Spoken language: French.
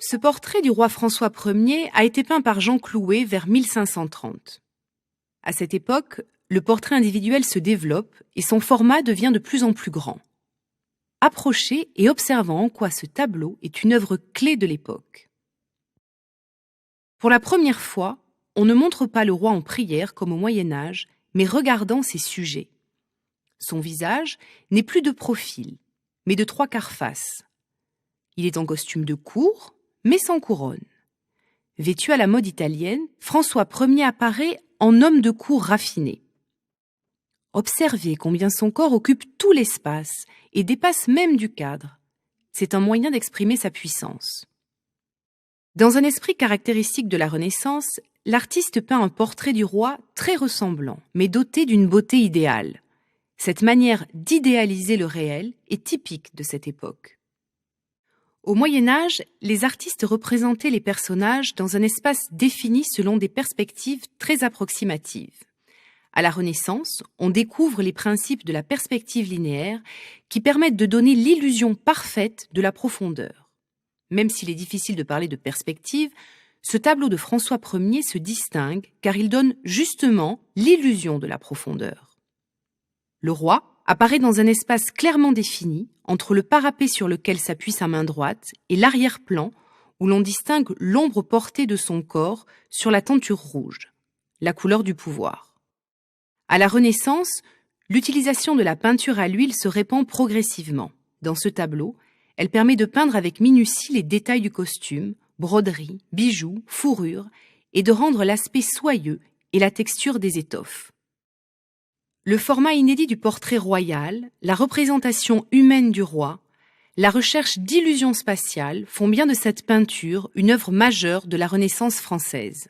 Ce portrait du roi François Ier a été peint par Jean Clouet vers 1530. À cette époque, le portrait individuel se développe et son format devient de plus en plus grand. Approchez et observons en quoi ce tableau est une œuvre clé de l'époque. Pour la première fois, on ne montre pas le roi en prière comme au Moyen-Âge, mais regardant ses sujets. Son visage n'est plus de profil, mais de 3/4 face. Il est en costume de cour, mais sans couronne. Vêtu à la mode italienne, François Ier apparaît en homme de cour raffiné. Observez combien son corps occupe tout l'espace et dépasse même du cadre. C'est un moyen d'exprimer sa puissance. Dans un esprit caractéristique de la Renaissance, l'artiste peint un portrait du roi très ressemblant, mais doté d'une beauté idéale. Cette manière d'idéaliser le réel est typique de cette époque. Au Moyen-Âge, les artistes représentaient les personnages dans un espace défini selon des perspectives très approximatives. À la Renaissance, on découvre les principes de la perspective linéaire qui permettent de donner l'illusion parfaite de la profondeur. Même s'il est difficile de parler de perspective, ce tableau de François Ier se distingue car il donne justement l'illusion de la profondeur. Le roi apparaît dans un espace clairement défini entre le parapet sur lequel s'appuie sa main droite et l'arrière-plan où l'on distingue l'ombre portée de son corps sur la tenture rouge, la couleur du pouvoir. À la Renaissance, l'utilisation de la peinture à l'huile se répand progressivement. Dans ce tableau, elle permet de peindre avec minutie les détails du costume, broderies, bijoux, fourrures, et de rendre l'aspect soyeux et la texture des étoffes. Le format inédit du portrait royal, la représentation humaine du roi, la recherche d'illusions spatiales font bien de cette peinture une œuvre majeure de la Renaissance française.